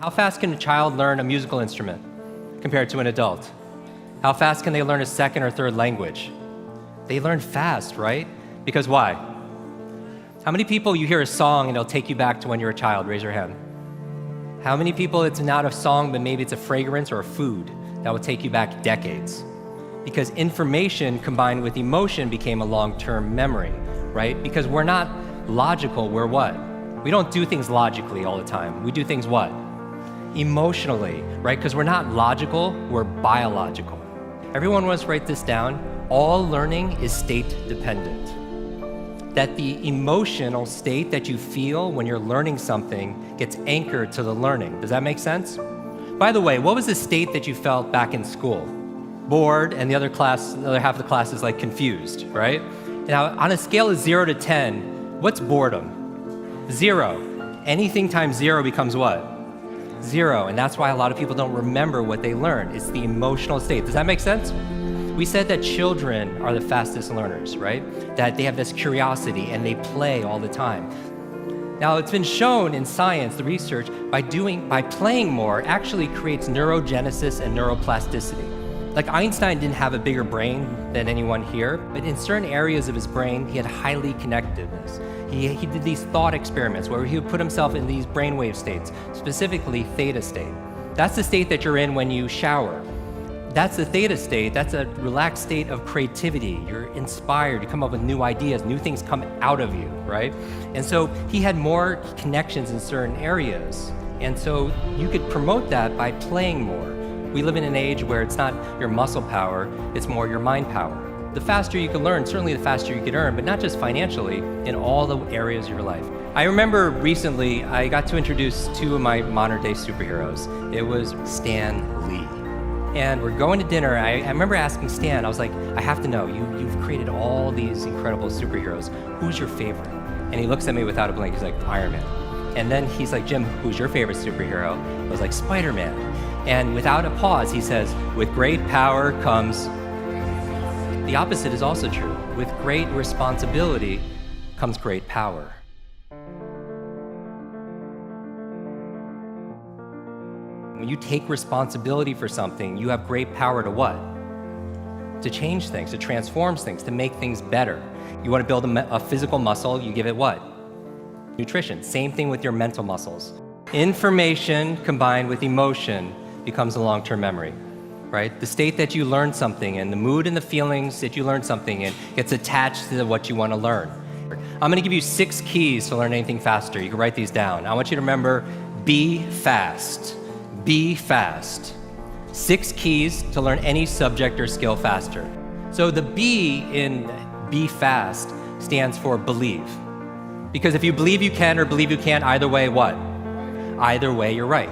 How fast can a child learn a musical instrument compared to an adult? How fast can they learn a second or third language? They learn fast, right? Because why? How many people you hear a song and it'll take you back to when you were a child? Raise your hand. How many people it's not a song, but maybe it's a fragrance or a food that will take you back decades? Because information combined with emotion became a long-term memory, right? Because we're not logical, we're what? We don't do things logically all the time. We do things what? Emotionally, right? Because we're not logical, we're biological. Everyone wants to write this down. All learning is state dependent. That the emotional state that you feel when you're learning something gets anchored to the learning. Does that make sense? By the way, what was the state that you felt back in school? Bored, and the other half of the class is like confused, right? Now, on a scale of 0 to 10, what's boredom? 0. Anything times 0 becomes what? 0, and that's why a lot of people don't remember what they learned. It's the emotional state. Does that make sense? We said that children are the fastest learners, right? That they have this curiosity and they play all the time. Now, it's been shown in science, the research, by playing more actually creates neurogenesis and neuroplasticity. Like Einstein didn't have a bigger brain than anyone here, but in certain areas of his brain, he had highly connectedness. He did these thought experiments where he would put himself in these brainwave states, specifically theta state. That's the state that you're in when you shower. That's the theta state. That's a relaxed state of creativity. You're inspired, you come up with new ideas, new things come out of you, right? And so he had more connections in certain areas. And so you could promote that by playing more. We live in an age where it's not your muscle power, it's more your mind power. The faster you can learn, certainly the faster you can earn, but not just financially, in all the areas of your life. I remember recently, I got to introduce two of my modern day superheroes. It was Stan Lee. And we're going to dinner. I remember asking Stan, I was like, I have to know, you've created all these incredible superheroes. Who's your favorite? And he looks at me without a blink, he's like, Iron Man. And then he's like, Jim, who's your favorite superhero? I was like, Spider-Man. And without a pause, he says, with great power comes... The opposite is also true. With great responsibility comes great power. When you take responsibility for something, you have great power to what? To change things, to transform things, to make things better. You want to build a physical muscle, you give it what? Nutrition. Same thing with your mental muscles. Information combined with emotion becomes a long-term memory, right? The state that you learn something in, the mood and the feelings that you learn something in gets attached to what you want to learn. I'm going to give you 6 keys to learn anything faster. You can write these down. I want you to remember, be fast. Be fast. 6 keys to learn any subject or skill faster. So the B in be fast stands for believe. Because if you believe you can or believe you can't, either way, what? Either way, you're right.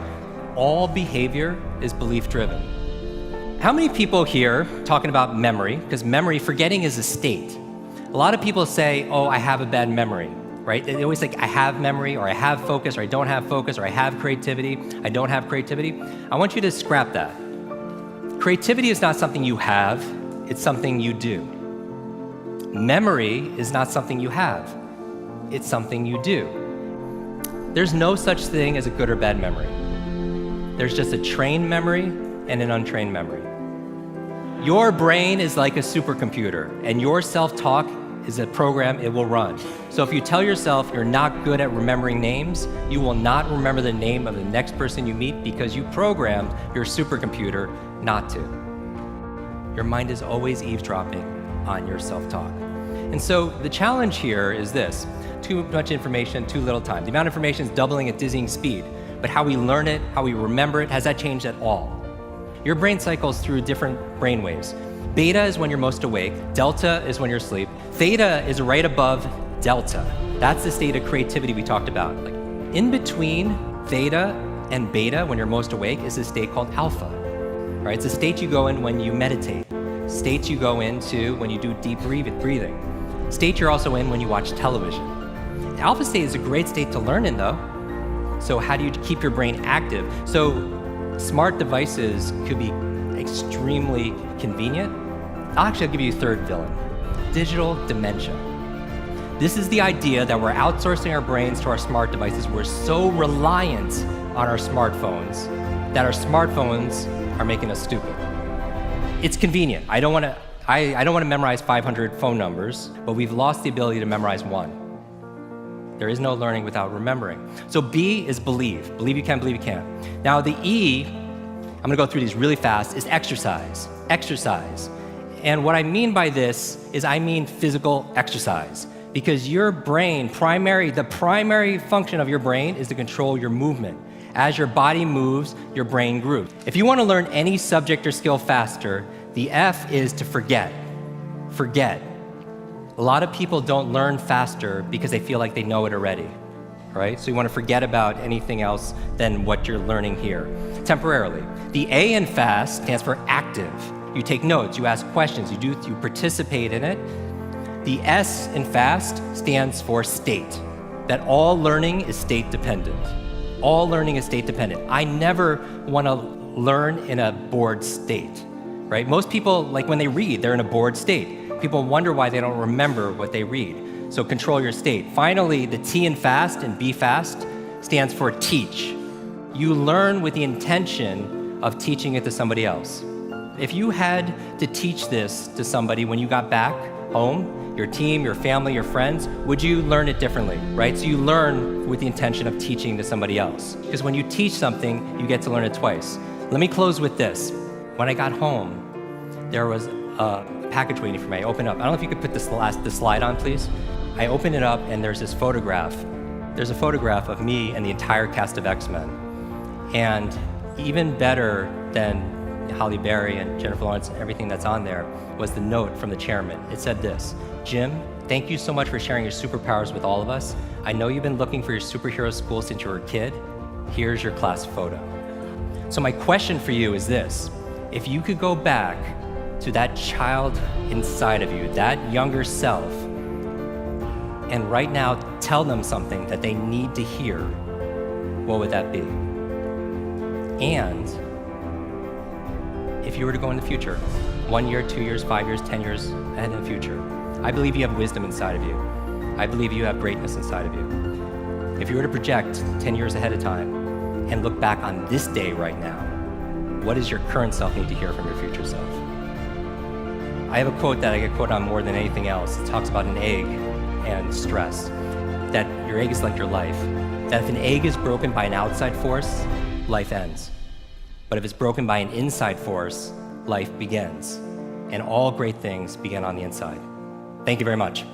All behavior is belief driven. How many people here talking about memory? Because memory, forgetting is a state. A lot of people say, oh, I have a bad memory, right? They always think I have memory, or I have focus, or I don't have focus, or I have creativity, I don't have creativity. I want you to scrap that. Creativity is not something you have, it's something you do. Memory is not something you have, it's something you do. There's no such thing as a good or bad memory. There's just a trained memory and an untrained memory. Your brain is like a supercomputer, and your self-talk is a program it will run. So if you tell yourself you're not good at remembering names, you will not remember the name of the next person you meet because you programmed your supercomputer not to. Your mind is always eavesdropping on your self-talk. And so the challenge here is this: too much information, too little time. The amount of information is doubling at dizzying speed, but how we learn it, how we remember it, has that changed at all? Your brain cycles through different brain waves. Beta is when you're most awake, delta is when you're asleep, theta is right above delta. That's the state of creativity we talked about. Like in between theta and beta, when you're most awake, is a state called alpha. Right? It's a state you go in when you meditate, state you go into when you do deep breathing, state you're also in when you watch television. Alpha state is a great state to learn in though. So how do you keep your brain active? So smart devices could be extremely convenient. I'll give you a third villain: digital dementia. This is the idea that we're outsourcing our brains to our smart devices. We're so reliant on our smartphones that our smartphones are making us stupid. It's convenient. I don't want to memorize 500 phone numbers, but we've lost the ability to memorize one. There is no learning without remembering. So B is believe. Believe you can, believe you can. Now the E, I'm gonna go through these really fast, is exercise. Exercise. And what I mean by this is I mean physical exercise. Because your brain, the primary function of your brain is to control your movement. As your body moves, your brain grooves. If you want to learn any subject or skill faster, the F is to forget. Forget. A lot of people don't learn faster because they feel like they know it already, right? So you want to forget about anything else than what you're learning here, temporarily. The A in fast stands for active. You take notes, you ask questions, you participate in it. The S in fast stands for state, that all learning is state dependent. All learning is state dependent. I never want to learn in a bored state, right? Most people, like when they read, they're in a bored state. People wonder why they don't remember what they read. So control your state. Finally, the T in fast and B fast stands for teach. You learn with the intention of teaching it to somebody else. If you had to teach this to somebody when you got back home, your team, your family, your friends, would you learn it differently, right? So you learn with the intention of teaching to somebody else. Because when you teach something, you get to learn it twice. Let me close with this. When I got home, there was a package waiting for me. I opened up. I don't know if you could put the slide on, please. I opened it up and there's this photograph. There's a photograph of me and the entire cast of X-Men. And even better than Halle Berry and Jennifer Lawrence and everything that's on there was the note from the chairman. It said this: Jim, thank you so much for sharing your superpowers with all of us. I know you've been looking for your superhero school since you were a kid. Here's your class photo. So my question for you is this: if you could go back to that child inside of you, that younger self, and right now tell them something that they need to hear, what would that be? And if you were to go in the future, 1 year, 2 years, 5 years, 10 years ahead in the future, I believe you have wisdom inside of you. I believe you have greatness inside of you. If you were to project 10 years ahead of time and look back on this day right now, what does your current self need to hear from your future self? I have a quote that I get quoted on more than anything else. It talks about an egg and stress, that your egg is like your life, that if an egg is broken by an outside force, life ends. But if it's broken by an inside force, life begins. And all great things begin on the inside. Thank you very much.